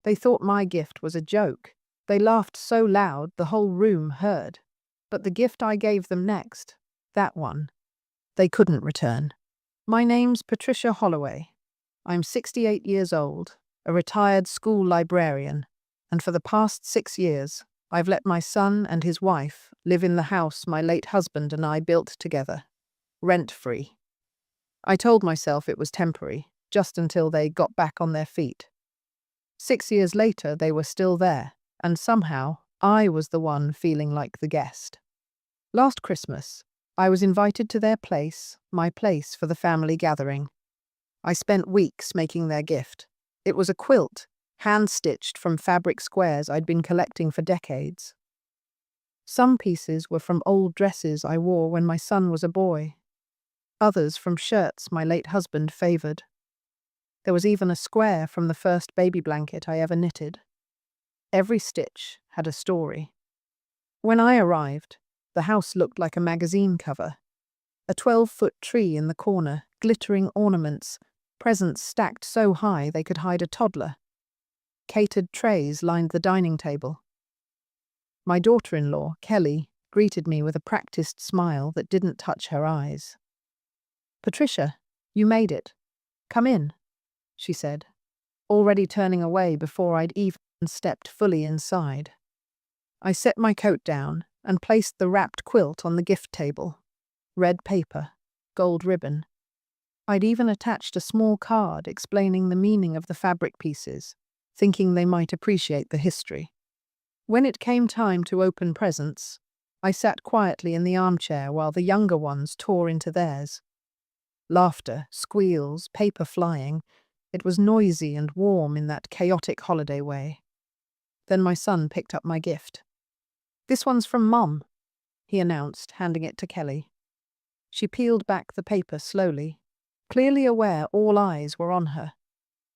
They thought my gift was a joke. They laughed so loud the whole room heard. But the gift I gave them next, that one, they couldn't return. My name's Patricia Holloway. I'm 68 years old, a retired school librarian, and for the past 6 years, I've let my son and his wife live in the house my late husband and I built together, rent-free. I told myself it was temporary, just until they got back on their feet. 6 years later, they were still there, and somehow I was the one feeling like the guest. Last Christmas, I was invited to their place, my place for the family gathering. I spent weeks making their gift. It was a quilt, hand-stitched from fabric squares I'd been collecting for decades. Some pieces were from old dresses I wore when my son was a boy. Others from shirts my late husband favored. There was even a square from the first baby blanket I ever knitted. Every stitch had a story. When I arrived, the house looked like a magazine cover. A 12-foot tree in the corner, glittering ornaments, presents stacked so high they could hide a toddler. Catered trays lined the dining table. My daughter-in-law, Kelly, greeted me with a practiced smile that didn't touch her eyes. "Patricia, you made it. Come in," she said, already turning away before I'd even stepped fully inside. I set my coat down and placed the wrapped quilt on the gift table. Red paper, gold ribbon. I'd even attached a small card explaining the meaning of the fabric pieces, thinking they might appreciate the history. When it came time to open presents, I sat quietly in the armchair while the younger ones tore into theirs. Laughter, squeals, paper flying. It was noisy and warm in that chaotic holiday way. Then my son picked up my gift. "This one's from Mom," he announced, handing it to Kelly. She peeled back the paper slowly, clearly aware all eyes were on her.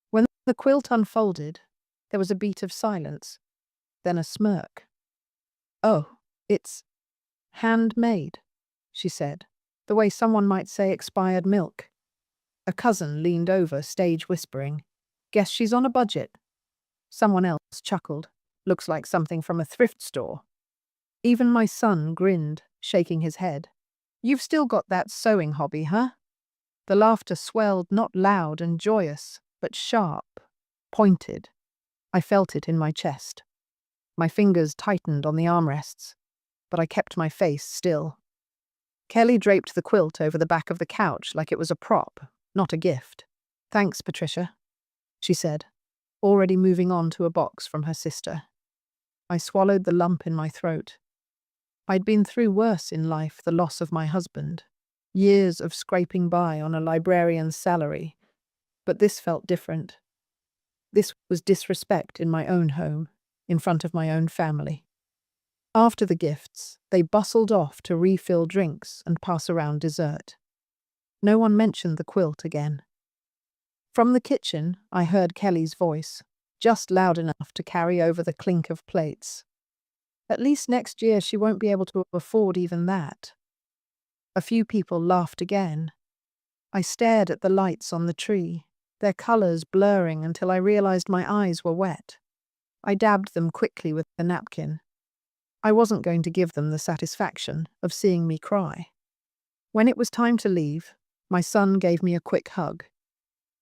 When the quilt unfolded, there was a beat of silence, then a smirk. "Oh, it's handmade," she said, the way someone might say expired milk. A cousin leaned over, stage whispering, "Guess she's on a budget." Someone else chuckled, "Looks like something from a thrift store." Even my son grinned, shaking his head. "You've still got that sewing hobby, huh?" The laughter swelled, not loud and joyous, but sharp, pointed. I felt it in my chest. My fingers tightened on the armrests, but I kept my face still. Kelly draped the quilt over the back of the couch like it was a prop, not a gift. "Thanks, Patricia," she said, already moving on to a box from her sister. I swallowed the lump in my throat. I'd been through worse in life, the loss of my husband. Years of scraping by on a librarian's salary. But this felt different. This was disrespect in my own home, in front of my own family. After the gifts, they bustled off to refill drinks and pass around dessert. No one mentioned the quilt again. From the kitchen, I heard Kelly's voice, just loud enough to carry over the clink of plates. At least next year she won't be able to afford even that. A few people laughed again. I stared at the lights on the tree, their colors blurring until I realized my eyes were wet. I dabbed them quickly with a napkin. I wasn't going to give them the satisfaction of seeing me cry. When it was time to leave, my son gave me a quick hug.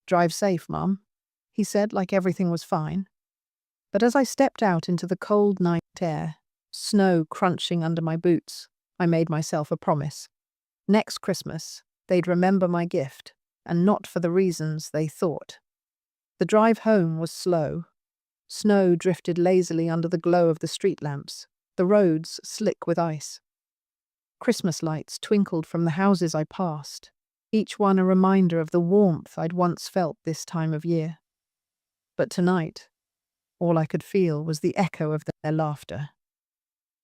"Drive safe, Mum," he said, like everything was fine. But as I stepped out into the cold night air, snow crunching under my boots, I made myself a promise. Next Christmas, they'd remember my gift, and not for the reasons they thought. The drive home was slow. Snow drifted lazily under the glow of the street lamps, the roads slick with ice. Christmas lights twinkled from the houses I passed, each one a reminder of the warmth I'd once felt this time of year. But tonight, all I could feel was the echo of their laughter.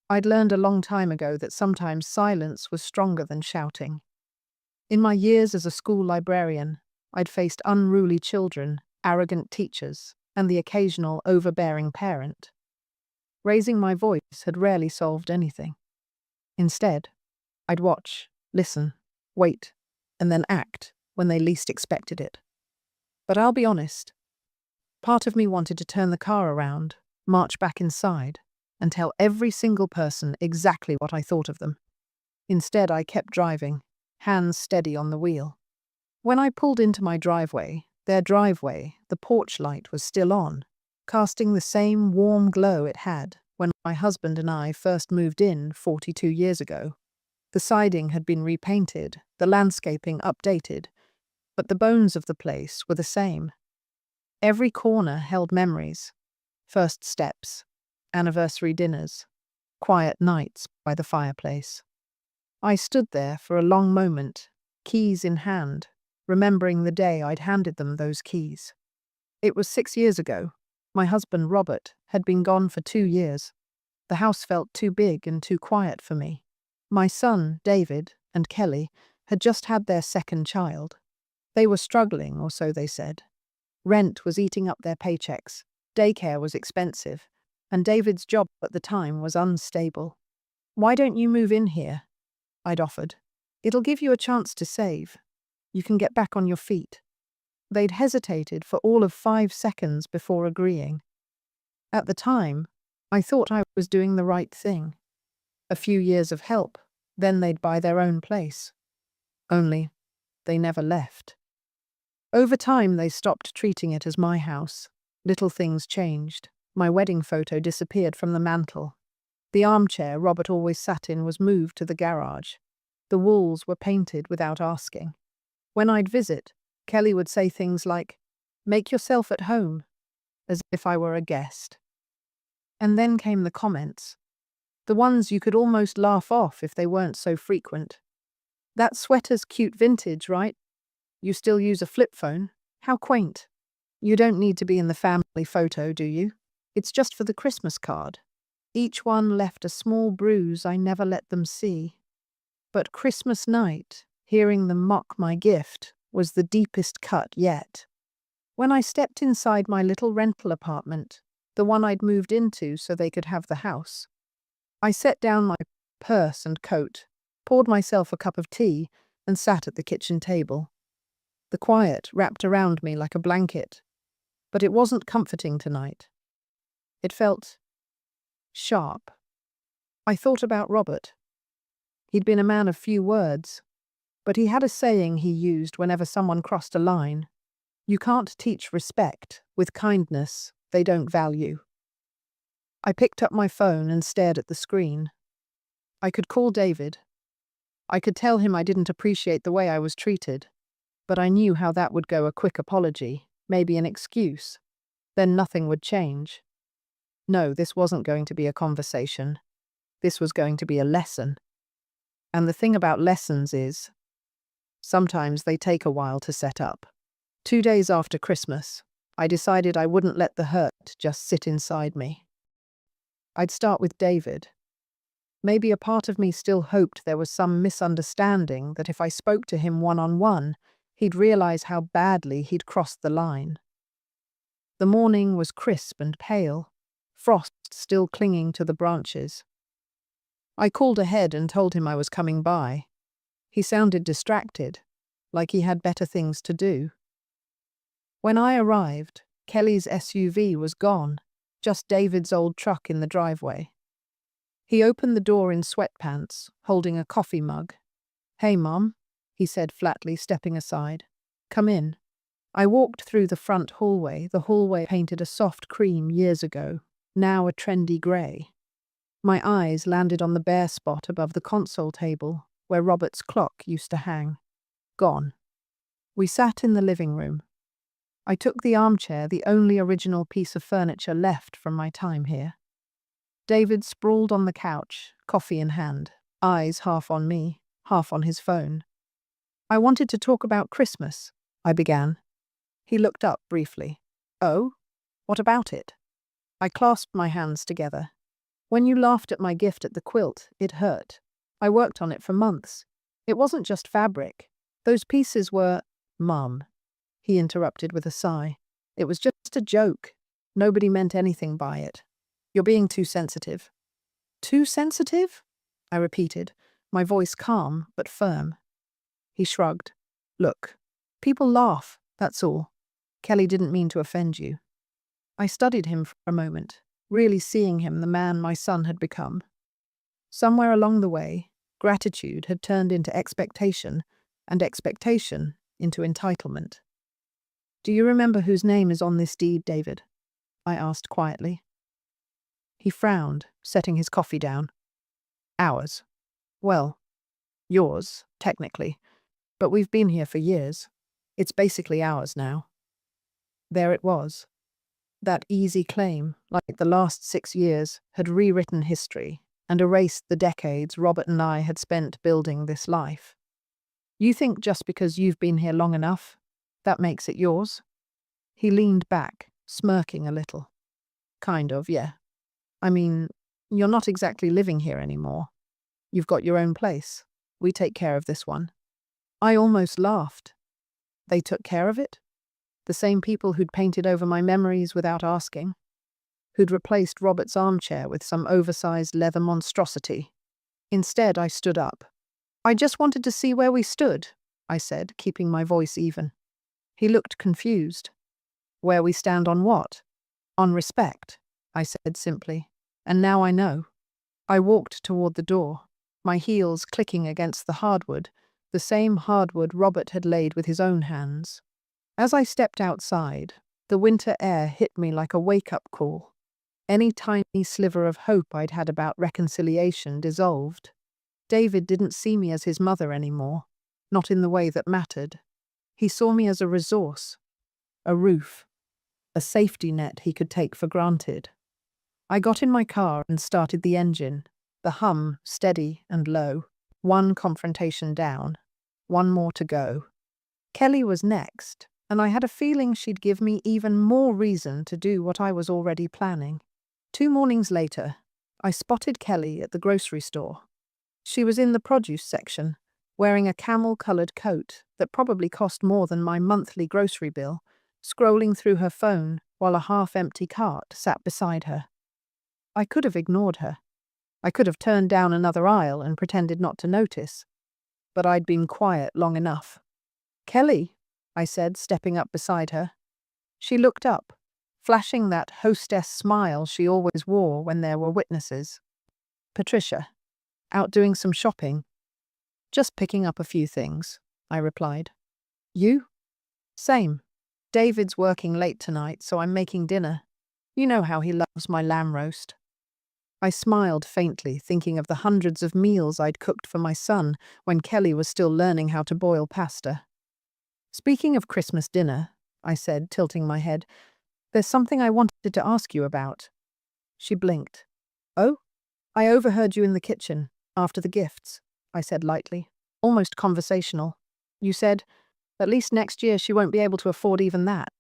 I'd learned a long time ago that sometimes silence was stronger than shouting. In my years as a school librarian, I'd faced unruly children, arrogant teachers, and the occasional overbearing parent. Raising my voice had rarely solved anything. Instead, I'd watch, listen, wait, and then act when they least expected it. But I'll be honest, Part of me wanted to turn the car around, march back inside, and tell every single person exactly what I thought of them. Instead, I kept driving, hands steady on the wheel. When I pulled into my driveway, their driveway, the porch light was still on, casting the same warm glow it had when my husband and I first moved in 42 years ago. The siding had been repainted, the landscaping updated, but the bones of the place were the same. Every corner held memories: first steps, anniversary dinners, quiet nights by the fireplace. I stood there for a long moment, keys in hand, remembering the day I'd handed them those keys. It was 6 years ago. My husband, Robert, had been gone for 2 years. The house felt too big and too quiet for me. My son, David, and Kelly had just had their second child. They were struggling, or so they said. Rent was eating up their paychecks, daycare was expensive, and David's job at the time was unstable. "Why don't you move in here?" I'd offered. "It'll give you a chance to save. You can get back on your feet." They'd hesitated for all of 5 seconds before agreeing. At the time, I thought I was doing the right thing. A few years of help, then they'd buy their own place. Only, they never left. Over time, they stopped treating it as my house. Little things changed. My wedding photo disappeared from the mantel. The armchair Robert always sat in was moved to the garage. The walls were painted without asking. When I'd visit, Kelly would say things like, "Make yourself at home," as if I were a guest. And then came the comments. The ones you could almost laugh off if they weren't so frequent. "That sweater's cute vintage, right? You still use a flip phone? How quaint. You don't need to be in the family photo, do you? It's just for the Christmas card." Each one left a small bruise I never let them see. But Christmas night, hearing them mock my gift, was the deepest cut yet. When I stepped inside my little rental apartment, the one I'd moved into so they could have the house, I set down my purse and coat, poured myself a cup of tea, and sat at the kitchen table. The quiet wrapped around me like a blanket, but it wasn't comforting tonight. It felt sharp. I thought about Robert. He'd been a man of few words, but he had a saying he used whenever someone crossed a line: "You can't teach respect with kindness they don't value." I picked up my phone and stared at the screen. I could call David. I could tell him I didn't appreciate the way I was treated, but I knew how that would go: a quick apology, maybe an excuse. Then nothing would change. No, this wasn't going to be a conversation. This was going to be a lesson. And the thing about lessons is, sometimes they take a while to set up. 2 days after Christmas, I decided I wouldn't let the hurt just sit inside me. I'd start with David. Maybe a part of me still hoped there was some misunderstanding, that if I spoke to him one-on-one, he'd realize how badly he'd crossed the line. The morning was crisp and pale, frost still clinging to the branches. I called ahead and told him I was coming by. He sounded distracted, like he had better things to do. When I arrived, Kelly's SUV was gone, just David's old truck in the driveway. He opened the door in sweatpants, holding a coffee mug. "Hey, Mom," he said flatly, stepping aside. "Come in." I walked through the front hallway, the hallway painted a soft cream years ago, now a trendy grey. My eyes landed on the bare spot above the console table, where Robert's clock used to hang. Gone. We sat in the living room. I took the armchair, the only original piece of furniture left from my time here. David sprawled on the couch, coffee in hand, eyes half on me, half on his phone. "I wanted to talk about Christmas," I began. He looked up briefly. "Oh? What about it?" I clasped my hands together. "When you laughed at my gift at the quilt, it hurt. I worked on it for months. It wasn't just fabric. Those pieces were—" "Mum," he interrupted with a sigh. "It was just a joke. Nobody meant anything by it. You're being too sensitive." "Too sensitive?" I repeated, my voice calm but firm. He shrugged. "Look, people laugh, that's all. Kelly didn't mean to offend you." I studied him for a moment, really seeing him the man my son had become. Somewhere along the way, gratitude had turned into expectation, and expectation into entitlement. "Do you remember whose name is on this deed, David?" I asked quietly. He frowned, setting his coffee down. "Ours. Well, yours, technically, but we've been here for years. It's basically ours now." There it was. That easy claim, like the last 6 years, had rewritten history and erased the decades Robert and I had spent building this life. "You think just because you've been here long enough, that makes it yours?" He leaned back, smirking a little. "Kind of, yeah. I mean, you're not exactly living here anymore. You've got your own place. We take care of this one." I almost laughed. They took care of it? The same people who'd painted over my memories without asking? Who'd replaced Robert's armchair with some oversized leather monstrosity? Instead, I stood up. "I just wanted to see where we stood," I said, keeping my voice even. He looked confused. "Where we stand on what?" "On respect," I said simply. "And now I know." I walked toward the door, my heels clicking against the hardwood, the same hardwood Robert had laid with his own hands. As I stepped outside, the winter air hit me like a wake-up call. Any tiny sliver of hope I'd had about reconciliation dissolved. David didn't see me as his mother anymore, not in the way that mattered. He saw me as a resource, a roof, a safety net he could take for granted. I got in my car and started the engine, the hum steady and low, one confrontation down, one more to go. Kelly was next, and I had a feeling she'd give me even more reason to do what I was already planning. 2 mornings later, I spotted Kelly at the grocery store. She was in the produce section, wearing a camel-colored coat that probably cost more than my monthly grocery bill, scrolling through her phone while a half-empty cart sat beside her. I could have ignored her. I could have turned down another aisle and pretended not to notice. But I'd been quiet long enough. "Kelly," I said, stepping up beside her. She looked up, flashing that hostess smile she always wore when there were witnesses. "Patricia, out doing some shopping?" "Just picking up a few things," I replied. "You?" "Same. David's working late tonight, so I'm making dinner. You know how he loves my lamb roast." I smiled faintly, thinking of the hundreds of meals I'd cooked for my son when Kelly was still learning how to boil pasta. "Speaking of Christmas dinner," I said, tilting my head, "there's something I wanted to ask you about." She blinked. "Oh? I overheard you in the kitchen, after the gifts," I said lightly, almost conversational. "You said, at least next year she won't be able to afford even that."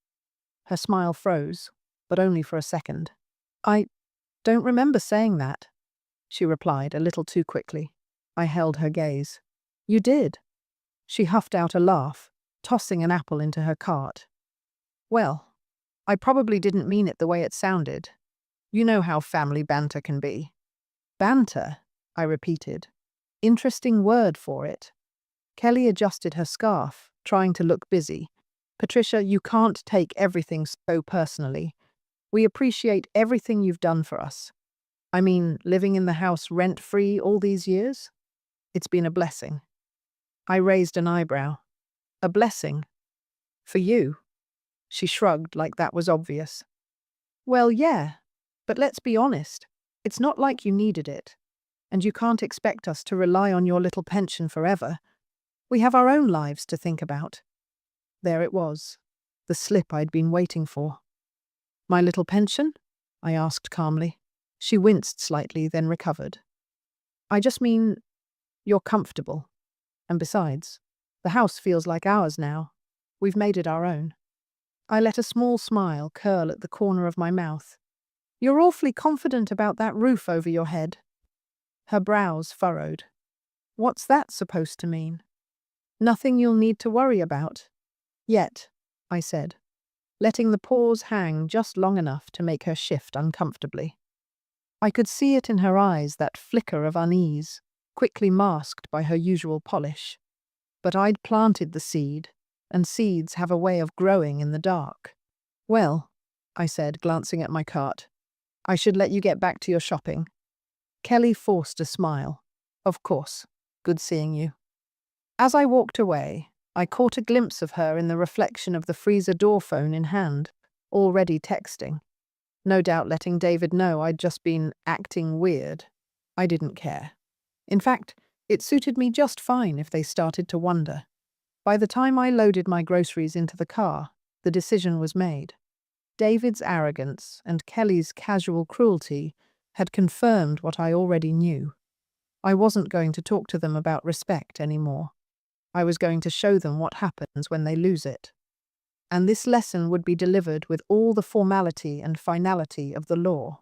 Her smile froze, but only for a second. "I don't remember saying that," she replied a little too quickly. I held her gaze. "You did." She huffed out a laugh, tossing an apple into her cart. "Well, I probably didn't mean it the way it sounded. You know how family banter can be." "Banter?" I repeated. Interesting word for it. Kelly adjusted her scarf, trying to look busy. "Patricia, you can't take everything so personally. We appreciate everything you've done for us. I mean, living in the house rent-free all these years? It's been a blessing." I raised an eyebrow. "A blessing? For you?" She shrugged like that was obvious. "Well, yeah, but let's be honest. It's not like you needed it, and you can't expect us to rely on your little pension forever. We have our own lives to think about." There it was, the slip I'd been waiting for. "My little pension?" I asked calmly. She winced slightly, then recovered. "I just mean, you're comfortable. And besides, the house feels like ours now. We've made it our own." I let a small smile curl at the corner of my mouth. "You're awfully confident about that roof over your head." Her brows furrowed. "What's that supposed to mean?" "Nothing you'll need to worry about. Yet," I said, letting the pause hang just long enough to make her shift uncomfortably. I could see it in her eyes, that flicker of unease, quickly masked by her usual polish. But I'd planted the seed, and seeds have a way of growing in the dark. "Well, I said, glancing at my cart. I should let you get back to your shopping. Kelly forced a smile. Of course. Good seeing you. As I walked away, I caught a glimpse of her in the reflection of the freezer door phone in hand, already texting. No doubt letting David know I'd just been acting weird. I didn't care. In fact, it suited me just fine if they started to wonder. By the time I loaded my groceries into the car, the decision was made. David's arrogance and Kelly's casual cruelty had confirmed what I already knew. I wasn't going to talk to them about respect anymore. I was going to show them what happens when they lose it. And this lesson would be delivered with all the formality and finality of the law.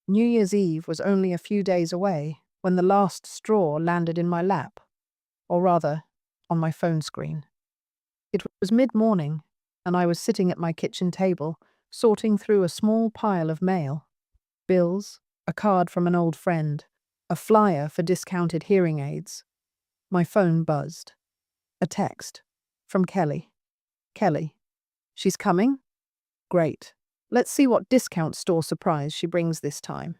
New Year's Eve was only a few days away when the last straw landed in my lap, or rather, on my phone screen. It was mid-morning, and I was sitting at my kitchen table, sorting through a small pile of mail. Bills, a card from an old friend, a flyer for discounted hearing aids. My phone buzzed. A text. From Kelly. Kelly. She's coming? Great. Let's see what discount store surprise she brings this time.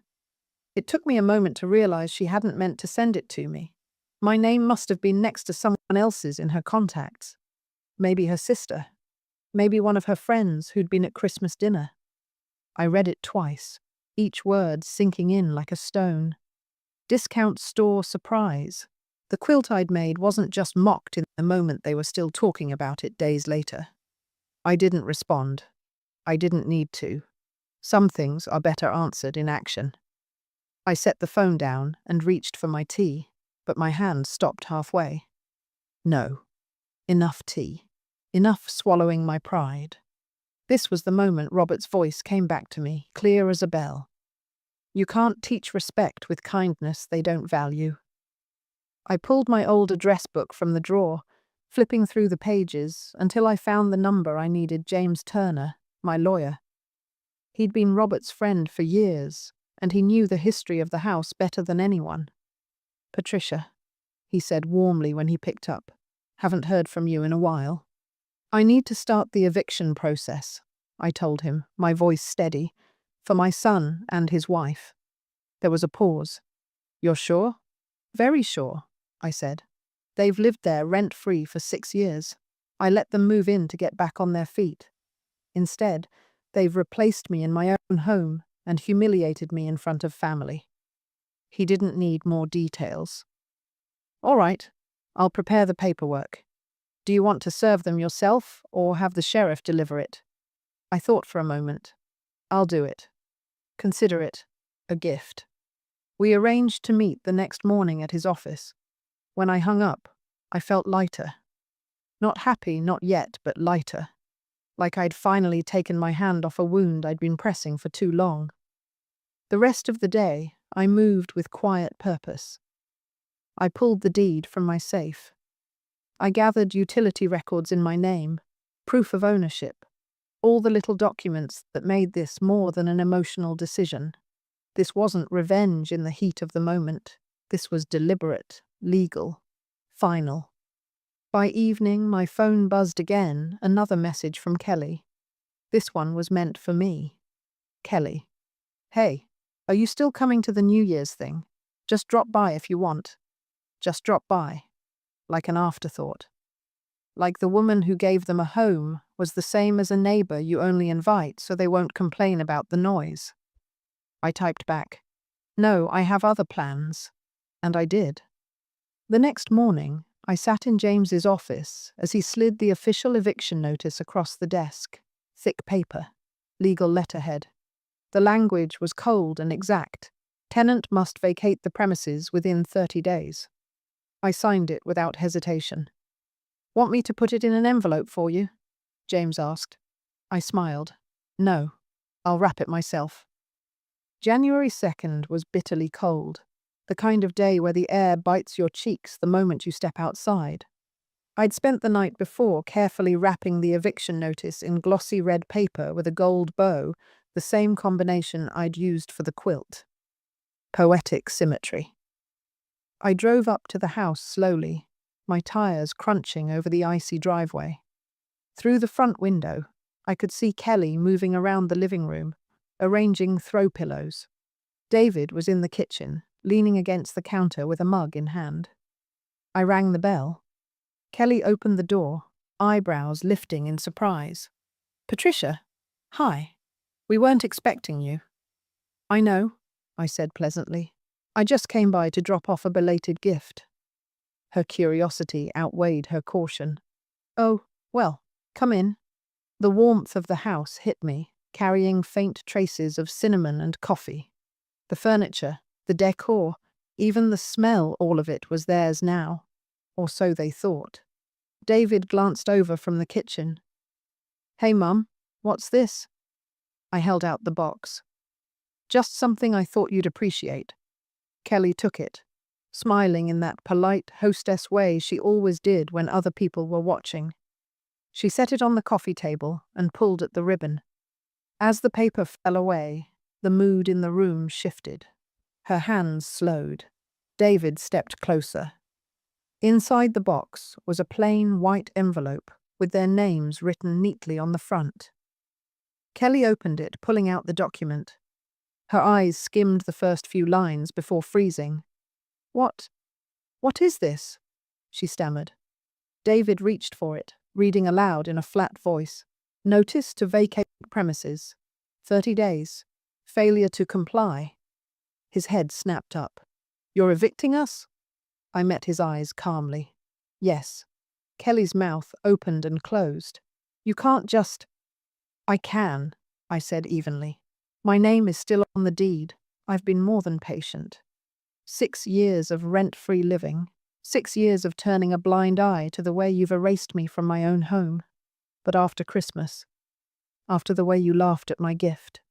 It took me a moment to realize she hadn't meant to send it to me. My name must have been next to someone else's in her contacts. Maybe her sister. Maybe one of her friends who'd been at Christmas dinner. I read it twice, each word sinking in like a stone. Discount store surprise. The quilt I'd made wasn't just mocked in the moment they were still talking about it days later. I didn't respond. I didn't need to. Some things are better answered in action. I set the phone down and reached for my tea, but my hand stopped halfway. No. Enough tea. Enough swallowing my pride. This was the moment Robert's voice came back to me, clear as a bell. You can't teach respect with kindness they don't value. I pulled my old address book from the drawer, flipping through the pages until I found the number I needed. James Turner, my lawyer. He'd been Robert's friend for years, and he knew the history of the house better than anyone. Patricia, he said warmly when he picked up. Haven't heard from you in a while. I need to start the eviction process, I told him, my voice steady, for my son and his wife. There was a pause. You're sure? Very sure, I said. They've lived there rent-free for 6 years. I let them move in to get back on their feet. Instead, they've replaced me in my own home and humiliated me in front of family. He didn't need more details. All right, I'll prepare the paperwork. Do you want to serve them yourself or have the sheriff deliver it? I thought for a moment. I'll do it. Consider it a gift. We arranged to meet the next morning at his office. When I hung up, I felt lighter. Not happy, not yet, but lighter. Like I'd finally taken my hand off a wound I'd been pressing for too long. The rest of the day, I moved with quiet purpose. I pulled the deed from my safe. I gathered utility records in my name, proof of ownership, all the little documents that made this more than an emotional decision. This wasn't revenge in the heat of the moment. This was deliberate, legal, final. By evening, my phone buzzed again, another message from Kelly. This one was meant for me. Kelly. Hey, are you still coming to the New Year's thing? Just drop by if you want. Just drop by. Like an afterthought. Like the woman who gave them a home was the same as a neighbor you only invite so they won't complain about the noise. I typed back, No, I have other plans. And I did. The next morning, I sat in James's office as he slid the official eviction notice across the desk. Thick paper. Legal letterhead. The language was cold and exact. Tenant must vacate the premises within 30 days. I signed it without hesitation. Want me to put it in an envelope for you? James asked. I smiled. No, I'll wrap it myself. January 2nd was bitterly cold, the kind of day where the air bites your cheeks the moment you step outside. I'd spent the night before carefully wrapping the eviction notice in glossy red paper with a gold bow, the same combination I'd used for the quilt. Poetic symmetry. I drove up to the house slowly, my tires crunching over the icy driveway. Through the front window, I could see Kelly moving around the living room, arranging throw pillows. David was in the kitchen, leaning against the counter with a mug in hand. I rang the bell. Kelly opened the door, eyebrows lifting in surprise. "Patricia? Hi. We weren't expecting you." "I know," I said pleasantly. "I just came by to drop off a belated gift." Her curiosity outweighed her caution. "Oh, well, come in." The warmth of the house hit me, carrying faint traces of cinnamon and coffee. The furniture, the decor, even the smell, all of it was theirs now. Or so they thought. David glanced over from the kitchen. "Hey, Mum, what's this?" I held out the box. "Just something I thought you'd appreciate." Kelly took it, smiling in that polite hostess way she always did when other people were watching. She set it on the coffee table and pulled at the ribbon. As the paper fell away, the mood in the room shifted. Her hands slowed. David stepped closer. Inside the box was a plain white envelope with their names written neatly on the front. Kelly opened it, pulling out the document. Her eyes skimmed the first few lines before freezing. What is this?" she stammered. David reached for it, reading aloud in a flat voice. "Notice to vacate premises. 30 days. Failure to comply." His head snapped up. "You're evicting us?" I met his eyes calmly. "Yes." Kelly's mouth opened and closed. "You can't just—" "I can," I said evenly. "My name is still on the deed. I've been more than patient. 6 years of rent-free living. 6 years of turning a blind eye to the way you've erased me from my own home. But after Christmas, after the way you laughed at my gift,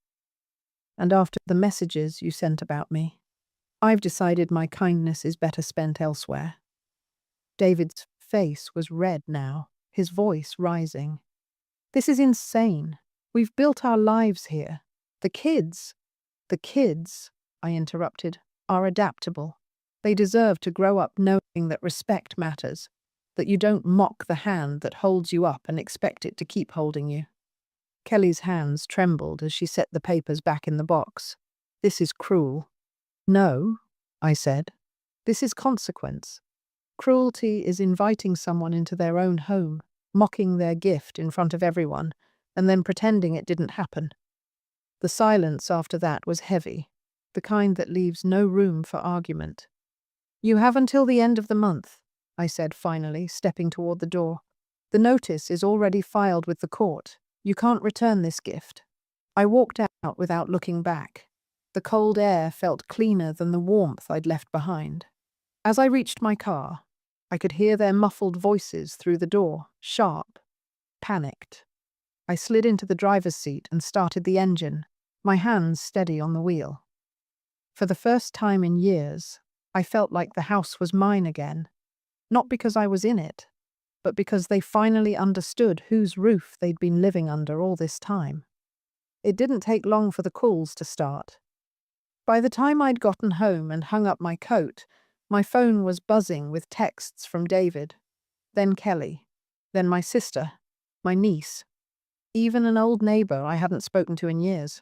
and after the messages you sent about me, I've decided my kindness is better spent elsewhere." David's face was red now, his voice rising. "This is insane. We've built our lives here. The kids, I interrupted, are adaptable. They deserve to grow up knowing that respect matters, that you don't mock the hand that holds you up and expect it to keep holding you." Kelly's hands trembled as she set the papers back in the box. "This is cruel." "No," I said. "This is consequence. Cruelty is inviting someone into their own home, mocking their gift in front of everyone, and then pretending it didn't happen." The silence after that was heavy, the kind that leaves no room for argument. "You have until the end of the month," I said finally, stepping toward the door. "The notice is already filed with the court. You can't return this gift." I walked out without looking back. The cold air felt cleaner than the warmth I'd left behind. As I reached my car, I could hear their muffled voices through the door, sharp, panicked. I slid into the driver's seat and started the engine, my hands steady on the wheel. For the first time in years, I felt like the house was mine again. Not because I was in it, but because they finally understood whose roof they'd been living under all this time. It didn't take long for the calls to start. By the time I'd gotten home and hung up my coat, my phone was buzzing with texts from David, then Kelly, then my sister, my niece, even an old neighbor I hadn't spoken to in years.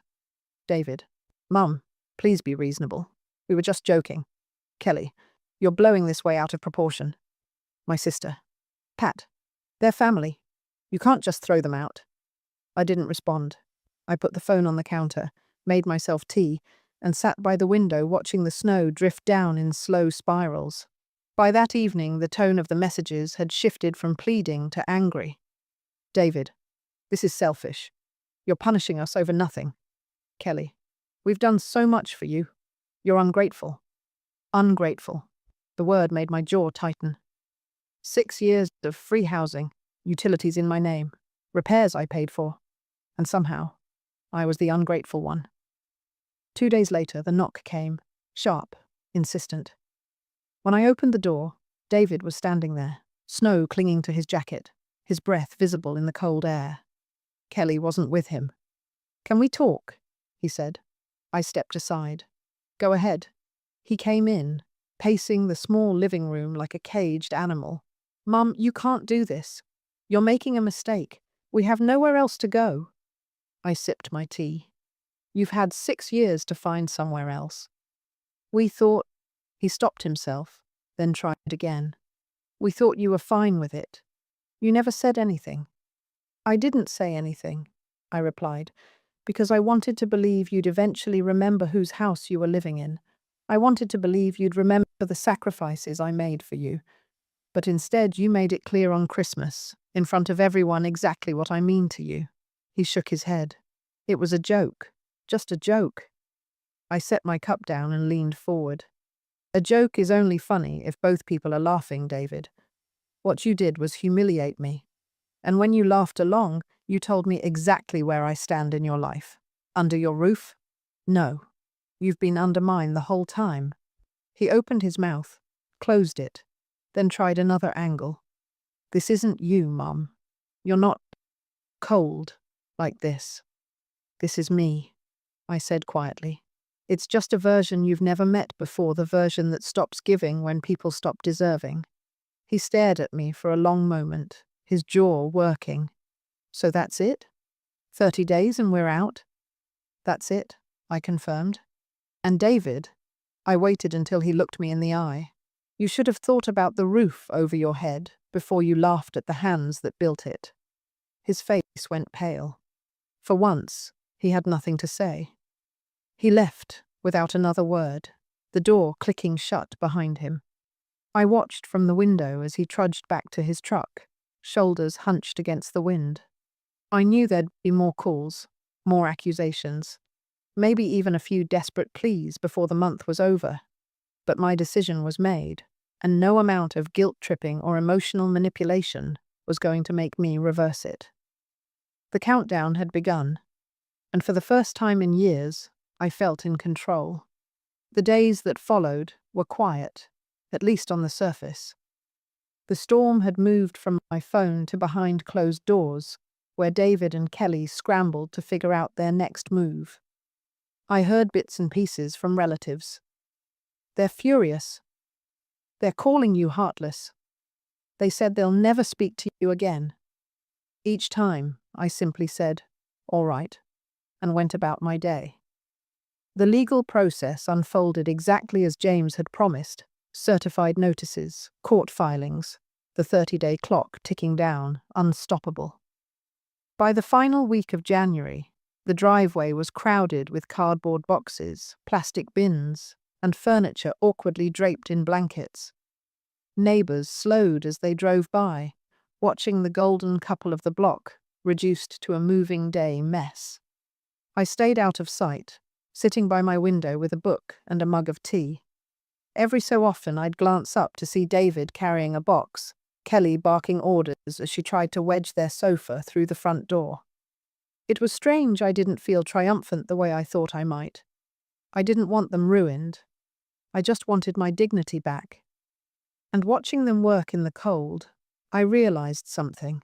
David: "Mum, please be reasonable. We were just joking." Kelly: "You're blowing this way out of proportion." My sister: "Pat, they're family. You can't just throw them out." I didn't respond. I put the phone on the counter, made myself tea, and sat by the window watching the snow drift down in slow spirals. By that evening, the tone of the messages had shifted from pleading to angry. David: "This is selfish. You're punishing us over nothing." Kelly: "We've done so much for you. You're ungrateful." Ungrateful. The word made my jaw tighten. 6 years of free housing, utilities in my name, repairs I paid for, and somehow I was the ungrateful one. 2 days later, the knock came, sharp, insistent. When I opened the door, David was standing there, snow clinging to his jacket, his breath visible in the cold air. Kelly wasn't with him. "Can we talk?" he said. I stepped aside. "Go ahead." He came in, pacing the small living room like a caged animal. "Mum, you can't do this. You're making a mistake. We have nowhere else to go. I sipped my tea. You've had 6 years to find somewhere else. We thought. He stopped himself, then tried again. We thought you were fine with it. You never said anything. I didn't say anything, I replied, because I wanted to believe you'd eventually remember whose house you were living in. I wanted to believe you'd remember the sacrifices I made for you. But instead you made it clear on Christmas, in front of everyone, exactly what I mean to you. He shook his head. It was a joke. Just a joke. I set my cup down and leaned forward. A joke is only funny if both people are laughing, David. What you did was humiliate me. And when you laughed along, you told me exactly where I stand in your life. Under your roof? No. You've been under mine the whole time. He opened his mouth, closed it, then tried another angle. This isn't you, Mum. You're not cold like this. This is me, I said quietly. It's just a version you've never met before, the version that stops giving when people stop deserving. He stared at me for a long moment, his jaw working. So that's it? 30 days and we're out? That's it, I confirmed. And David, I waited until he looked me in the eye. You should have thought about the roof over your head before you laughed at the hands that built it. His face went pale. For once, he had nothing to say. He left without another word, the door clicking shut behind him. I watched from the window as he trudged back to his truck, shoulders hunched against the wind. I knew there'd be more calls, more accusations, maybe even a few desperate pleas before the month was over. But my decision was made, and no amount of guilt-tripping or emotional manipulation was going to make me reverse it. The countdown had begun, and for the first time in years, I felt in control. The days that followed were quiet, at least on the surface. The storm had moved from my phone to behind closed doors, where David and Kelly scrambled to figure out their next move. I heard bits and pieces from relatives. They're furious. They're calling you heartless. They said they'll never speak to you again. Each time, I simply said, all right, and went about my day. The legal process unfolded exactly as James had promised. Certified notices, court filings, the 30-day clock ticking down, unstoppable. By the final week of January, the driveway was crowded with cardboard boxes, plastic bins, and furniture awkwardly draped in blankets. Neighbors slowed as they drove by, watching the golden couple of the block reduced to a moving day mess. I stayed out of sight, sitting by my window with a book and a mug of tea. Every so often I'd glance up to see David carrying a box, Kelly barking orders as she tried to wedge their sofa through the front door. It was strange I didn't feel triumphant the way I thought I might. I didn't want them ruined. I just wanted my dignity back. And watching them work in the cold, I realized something.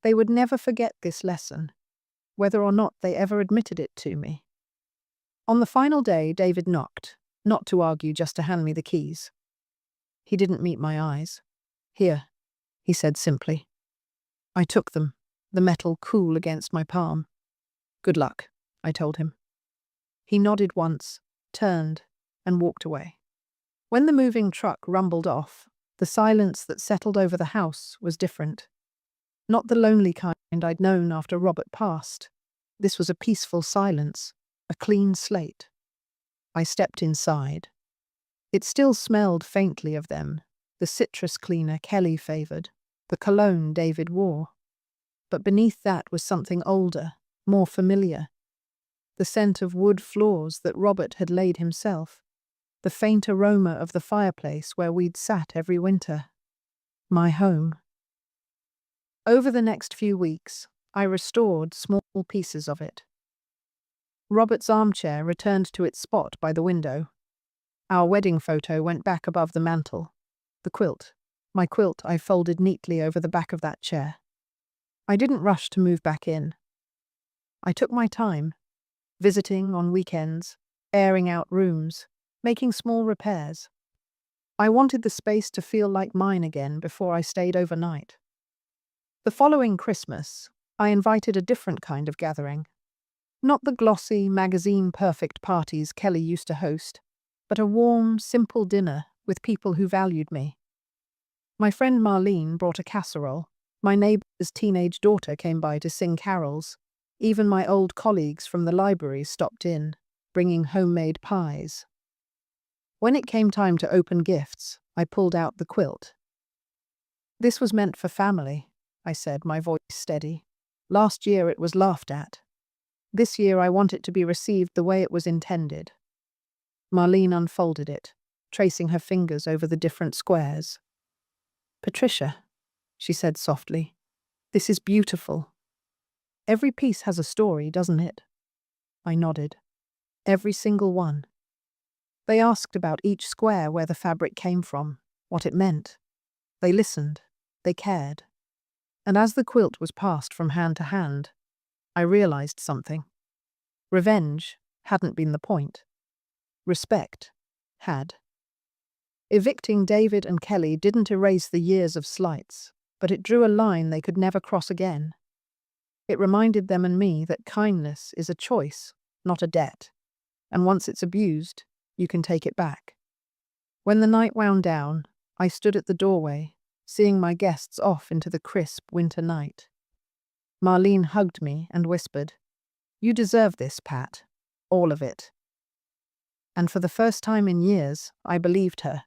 They would never forget this lesson, whether or not they ever admitted it to me. On the final day, David knocked, not to argue, just to hand me the keys. He didn't meet my eyes. Here, he said simply. I took them, the metal cool against my palm. Good luck, I told him. He nodded once, turned, and walked away. When the moving truck rumbled off, the silence that settled over the house was different. Not the lonely kind I'd known after Robert passed. This was a peaceful silence, a clean slate. I stepped inside. It still smelled faintly of them, the citrus cleaner Kelly favored, the cologne David wore. But beneath that was something older, more familiar. The scent of wood floors that Robert had laid himself. The faint aroma of the fireplace where we'd sat every winter. My home. Over the next few weeks, I restored small pieces of it. Robert's armchair returned to its spot by the window. Our wedding photo went back above the mantel. The quilt, my quilt, I folded neatly over the back of that chair. I didn't rush to move back in. I took my time, visiting on weekends, airing out rooms, making small repairs. I wanted the space to feel like mine again before I stayed overnight. The following Christmas, I invited a different kind of gathering. Not the glossy, magazine-perfect parties Kelly used to host, but a warm, simple dinner with people who valued me. My friend Marlene brought a casserole. My neighbor's teenage daughter came by to sing carols. Even my old colleagues from the library stopped in, bringing homemade pies. When it came time to open gifts, I pulled out the quilt. "This was meant for family," I said, my voice steady. "Last year it was laughed at. This year I want it to be received the way it was intended." Marlene unfolded it, tracing her fingers over the different squares. "Patricia," she said softly, "this is beautiful. Every piece has a story, doesn't it?" I nodded. "Every single one." They asked about each square, where the fabric came from, what it meant. They listened. They cared. And as the quilt was passed from hand to hand, I realized something. Revenge hadn't been the point. Respect had. Evicting David and Kelly didn't erase the years of slights, but it drew a line they could never cross again. It reminded them and me that kindness is a choice, not a debt, and once it's abused, you can take it back. When the night wound down, I stood at the doorway, seeing my guests off into the crisp winter night. Marlene hugged me and whispered, "You deserve this, Pat. All of it." And for the first time in years, I believed her.